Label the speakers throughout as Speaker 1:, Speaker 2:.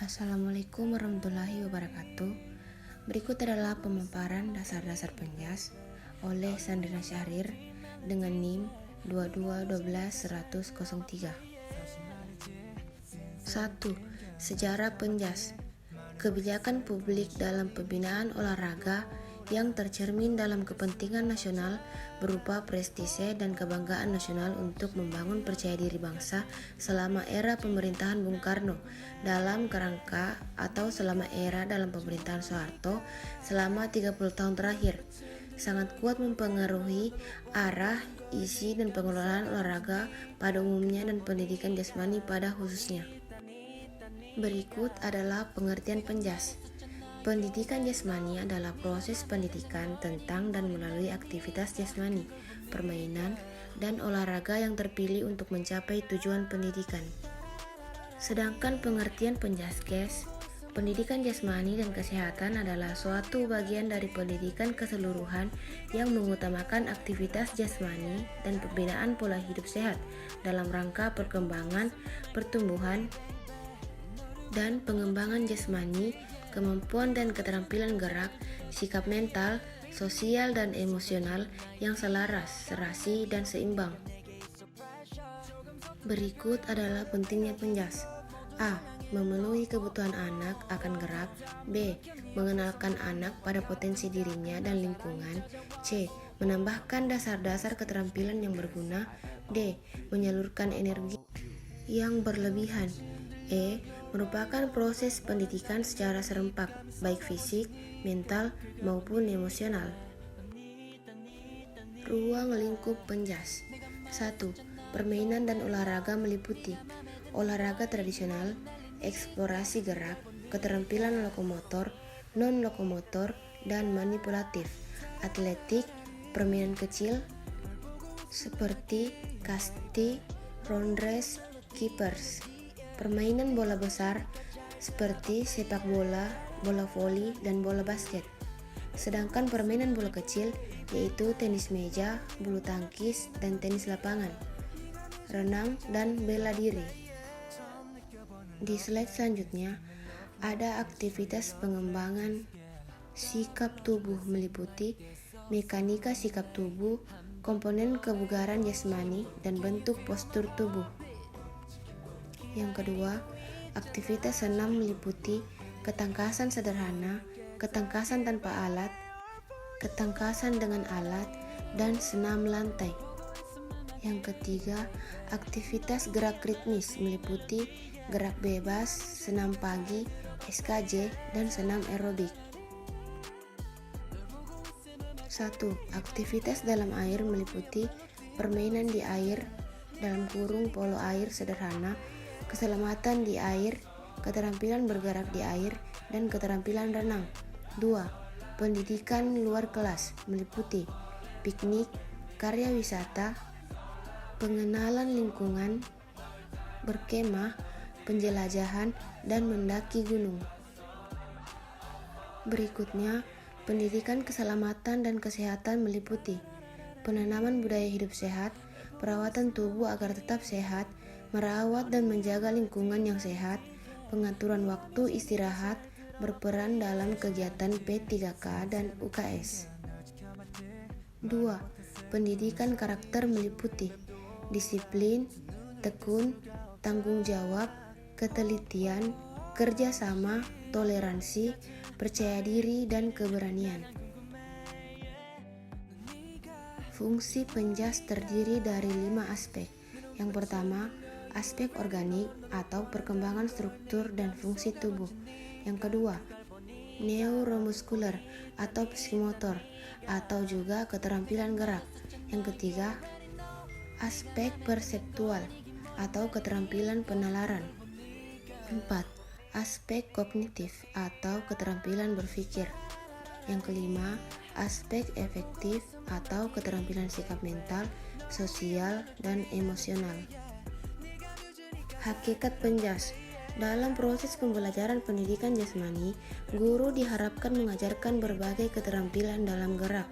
Speaker 1: Assalamualaikum warahmatullahi wabarakatuh. Berikut adalah pemaparan dasar-dasar penjas oleh Sandrina Syahrir dengan NIM 22121003. 1. Sejarah penjas. Kebijakan publik dalam pembinaan olahraga yang tercermin dalam kepentingan nasional berupa prestise dan kebanggaan nasional untuk membangun percaya diri bangsa selama era pemerintahan Bung Karno dalam kerangka atau selama era dalam pemerintahan Soeharto selama 30 tahun terakhir sangat kuat mempengaruhi arah, isi, dan pengelolaan olahraga pada umumnya dan pendidikan jasmani pada khususnya. Berikut adalah pengertian penjas. Pendidikan jasmani adalah proses pendidikan tentang dan melalui aktivitas jasmani, permainan, dan olahraga yang terpilih untuk mencapai tujuan pendidikan. Sedangkan pengertian penjaskes, pendidikan jasmani dan kesehatan adalah suatu bagian dari pendidikan keseluruhan yang mengutamakan aktivitas jasmani dan pembinaan pola hidup sehat dalam rangka perkembangan, pertumbuhan, dan pengembangan jasmani, kemampuan dan keterampilan gerak, sikap mental, sosial dan emosional yang selaras, serasi, dan seimbang. Berikut adalah pentingnya penjas. A. Memenuhi kebutuhan anak akan gerak. B. Mengenalkan anak pada potensi dirinya dan lingkungan. C. Menambahkan dasar-dasar keterampilan yang berguna. D. Menyalurkan energi yang berlebihan. E. Merupakan proses pendidikan secara serempak, baik fisik, mental, maupun emosional. Ruang lingkup penjas. 1. Permainan dan olahraga meliputi olahraga tradisional, eksplorasi gerak, keterampilan lokomotor, non-lokomotor, dan manipulatif, atletik, permainan kecil seperti kasti, round race, keepers, permainan bola besar seperti sepak bola, bola voli, dan bola basket. Sedangkan permainan bola kecil yaitu tenis meja, bulu tangkis, dan tenis lapangan, renang, dan bela diri. Di slide selanjutnya ada aktivitas pengembangan sikap tubuh meliputi mekanika sikap tubuh, komponen kebugaran jasmani, dan bentuk postur tubuh. Yang kedua, aktivitas senam meliputi ketangkasan sederhana, ketangkasan tanpa alat, ketangkasan dengan alat, dan senam lantai. Yang ketiga, aktivitas gerak ritmis meliputi gerak bebas, senam pagi, SKJ, dan senam aerobik. 1. Aktivitas dalam air meliputi permainan di air dalam kurung polo air sederhana, keselamatan di air, keterampilan bergerak di air, dan keterampilan renang. 2. Pendidikan luar kelas meliputi piknik, karya wisata, pengenalan lingkungan, berkemah, penjelajahan, dan mendaki gunung. Berikutnya, pendidikan keselamatan dan kesehatan meliputi penanaman budaya hidup sehat, perawatan tubuh agar tetap sehat, merawat dan menjaga lingkungan yang sehat, pengaturan waktu istirahat, berperan dalam kegiatan P3K dan UKS. 2. Pendidikan karakter meliputi disiplin, tekun, tanggung jawab, ketelitian, kerjasama, toleransi, percaya diri, dan keberanian. Fungsi penjas terdiri dari 5 aspek. Yang pertama, aspek organik atau perkembangan struktur dan fungsi tubuh. Yang kedua, neuromuskuler atau psikomotor atau juga keterampilan gerak. Yang ketiga, aspek perseptual atau keterampilan penalaran. 4. Aspek kognitif atau keterampilan berpikir. Yang kelima, aspek efektif atau keterampilan sikap mental, sosial, dan emosional. Hakikat penjas. Dalam proses pembelajaran pendidikan jasmani, guru diharapkan mengajarkan berbagai keterampilan dalam gerak,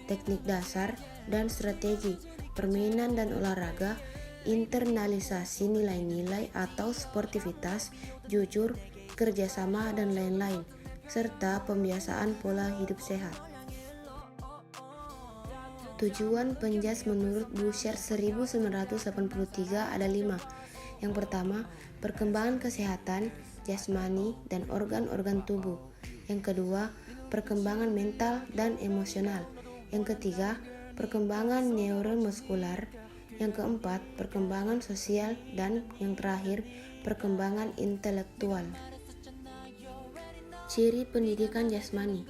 Speaker 1: teknik dasar, dan strategi, permainan dan olahraga, internalisasi nilai-nilai atau sportivitas, jujur, kerjasama, dan lain-lain, serta pembiasaan pola hidup sehat. Tujuan penjas menurut Bouchard 1983 ada 5. Yang pertama, perkembangan kesehatan, jasmani, dan organ-organ tubuh. Yang kedua, perkembangan mental dan emosional. Yang ketiga, perkembangan neuromuskular. Yang keempat, perkembangan sosial. Dan yang terakhir, perkembangan intelektual. Ciri pendidikan jasmani.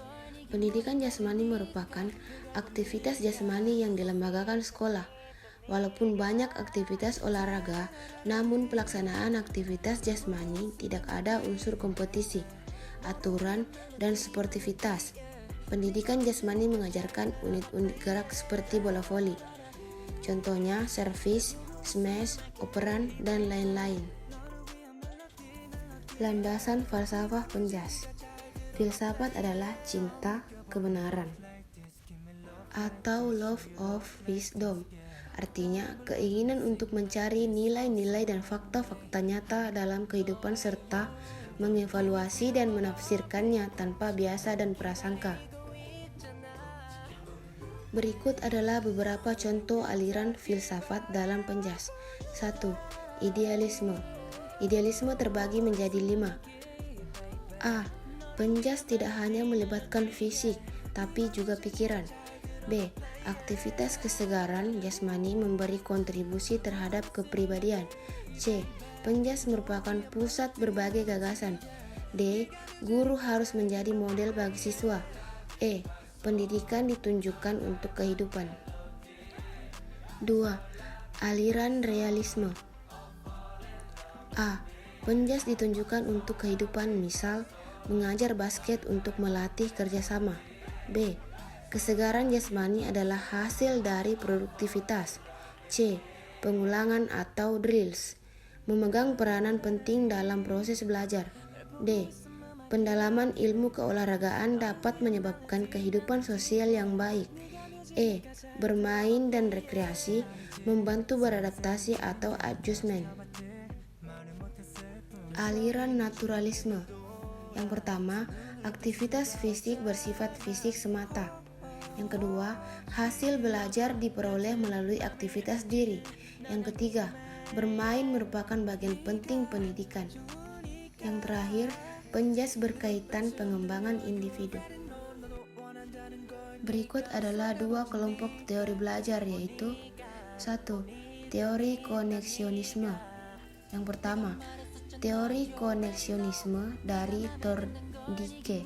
Speaker 1: Pendidikan jasmani merupakan aktivitas jasmani yang dilembagakan sekolah. Walaupun banyak aktivitas olahraga, namun pelaksanaan aktivitas jasmani tidak ada unsur kompetisi, aturan, dan sportivitas. Pendidikan jasmani mengajarkan unit-unit gerak seperti bola voli. Contohnya servis, smash, operan, dan lain-lain. Landasan falsafah penjas. Filsafat adalah cinta kebenaran atau love of wisdom. Artinya, keinginan untuk mencari nilai-nilai dan fakta-fakta nyata dalam kehidupan serta mengevaluasi dan menafsirkannya tanpa biasa dan prasangka. Berikut adalah beberapa contoh aliran filsafat dalam penjas. 1. Idealisme. Idealisme terbagi menjadi 5. A. Penjas tidak hanya melibatkan fisik, tapi juga pikiran. B. Aktivitas kesegaran jasmani memberi kontribusi terhadap kepribadian. C. Penjas merupakan pusat berbagai gagasan. D. Guru harus menjadi model bagi siswa. E. Pendidikan ditunjukkan untuk kehidupan. 2. Aliran realisme. A. Penjas ditunjukkan untuk kehidupan, misal mengajar basket untuk melatih kerjasama. B. Kesegaran jasmani adalah hasil dari produktivitas. C. Pengulangan atau drills memegang peranan penting dalam proses belajar. D. Pendalaman ilmu keolahragaan dapat menyebabkan kehidupan sosial yang baik. E. Bermain dan rekreasi membantu beradaptasi atau adjustment. Aliran naturalisme. Yang pertama, aktivitas fisik bersifat fisik semata. Yang kedua, hasil belajar diperoleh melalui aktivitas diri. Yang ketiga, bermain merupakan bagian penting pendidikan. Yang terakhir, penjas berkaitan pengembangan individu. Berikut adalah 2 kelompok teori belajar, yaitu 1. Teori koneksionisme. Yang pertama, teori koneksionisme dari Thorndike.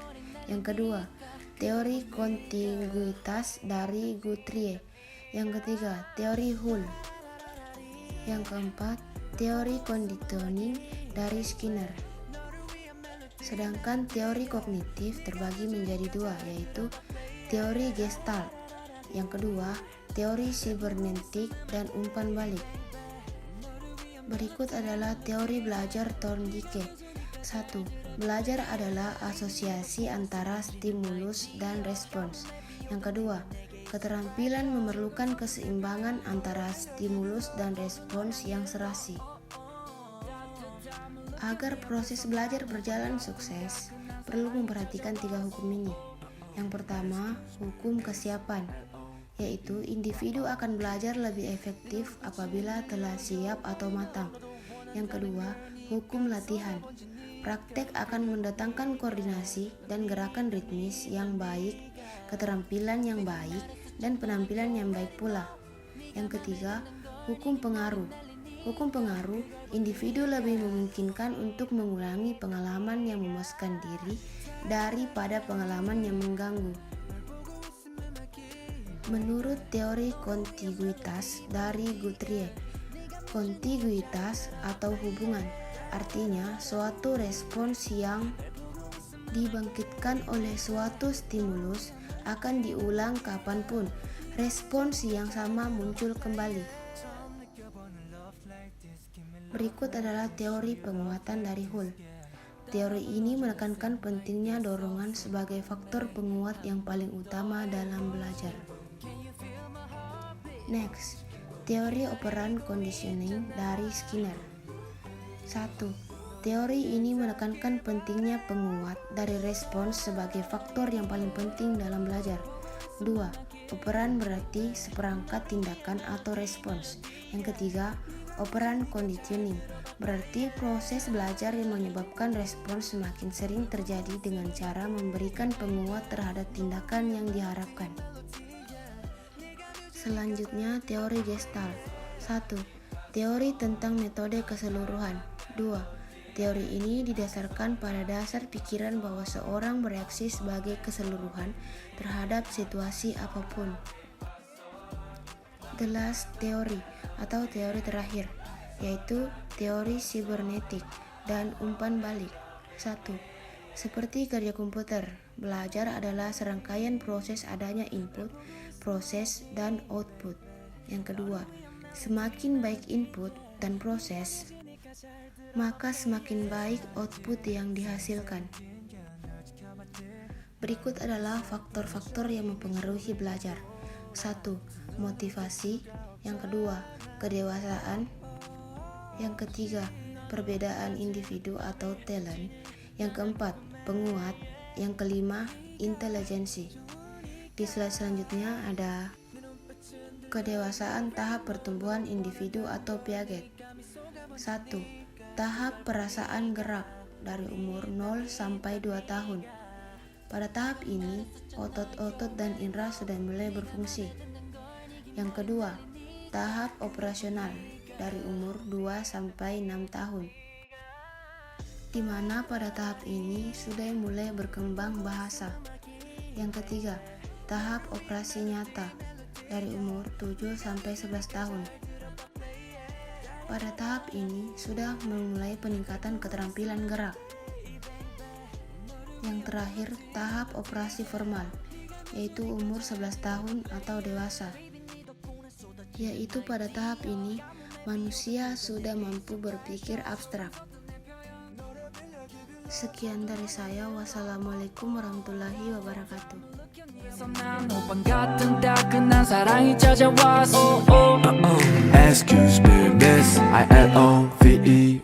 Speaker 1: Yang kedua, teori kontiguitas dari Guthrie. Yang ketiga, teori Hull. Yang keempat, teori conditioning dari Skinner. Sedangkan teori kognitif terbagi menjadi 2, yaitu teori Gestalt. Yang kedua, teori sibernetik dan umpan balik. Berikut adalah teori belajar Thorndike. 1. Belajar adalah asosiasi antara stimulus dan respons. Yang kedua, keterampilan memerlukan keseimbangan antara stimulus dan respons yang serasi. Agar proses belajar berjalan sukses, perlu memperhatikan 3 hukum ini. Yang pertama, hukum kesiapan, yaitu individu akan belajar lebih efektif apabila telah siap atau matang. Yang kedua, hukum latihan. Praktek akan mendatangkan koordinasi dan gerakan ritmis yang baik, keterampilan yang baik, dan penampilan yang baik pula. Yang ketiga, hukum pengaruh. Hukum pengaruh, individu lebih memungkinkan untuk mengulangi pengalaman yang memuaskan diri daripada pengalaman yang mengganggu. Menurut teori kontiguitas dari Guthrie, kontiguitas atau hubungan artinya suatu respons yang dibangkitkan oleh suatu stimulus akan diulang kapanpun respons yang sama muncul kembali. Berikut adalah teori penguatan dari Hull. Teori ini menekankan pentingnya dorongan sebagai faktor penguat yang paling utama dalam belajar. Next, teori operan conditioning dari Skinner. 1. Teori ini menekankan pentingnya penguat dari respons sebagai faktor yang paling penting dalam belajar. 2. Operan berarti seperangkat tindakan atau respons. Yang ketiga, operan conditioning berarti proses belajar yang menyebabkan respons semakin sering terjadi dengan cara memberikan penguat terhadap tindakan yang diharapkan. Selanjutnya, teori Gestalt. 1. Teori tentang metode keseluruhan. 2. Teori ini didasarkan pada dasar pikiran bahwa seorang bereaksi sebagai keseluruhan terhadap situasi apapun. The last theory atau teori terakhir, yaitu teori sibernetik dan umpan balik. 1. Seperti kerja komputer, belajar adalah serangkaian proses adanya input, proses, dan output. Yang kedua, semakin baik input dan proses, maka semakin baik output yang dihasilkan. Berikut adalah faktor-faktor yang mempengaruhi belajar. 1. Motivasi. Yang kedua, kedewasaan. Yang ketiga, perbedaan individu atau talent. Yang keempat, penguat. Yang kelima, intelijensi. Di slide selanjutnya ada kedewasaan tahap pertumbuhan individu atau Piaget. 1. Tahap perasaan gerak dari umur 0 sampai 2 tahun. Pada tahap ini, otot-otot dan indera sudah mulai berfungsi. Yang kedua, tahap operasional dari umur 2 sampai 6 tahun. Di mana pada tahap ini sudah mulai berkembang bahasa. Yang ketiga, tahap operasi nyata dari umur 7 sampai 11 tahun. Pada tahap ini sudah memulai peningkatan keterampilan gerak. Yang terakhir, tahap operasi formal, yaitu umur 11 tahun atau dewasa. Yaitu pada tahap ini, manusia sudah mampu berpikir abstrak. Sekian dari saya. Wassalamualaikum warahmatullahi wabarakatuh.
Speaker 2: Excuse me, miss, I-L-O-V-E-Y-O-U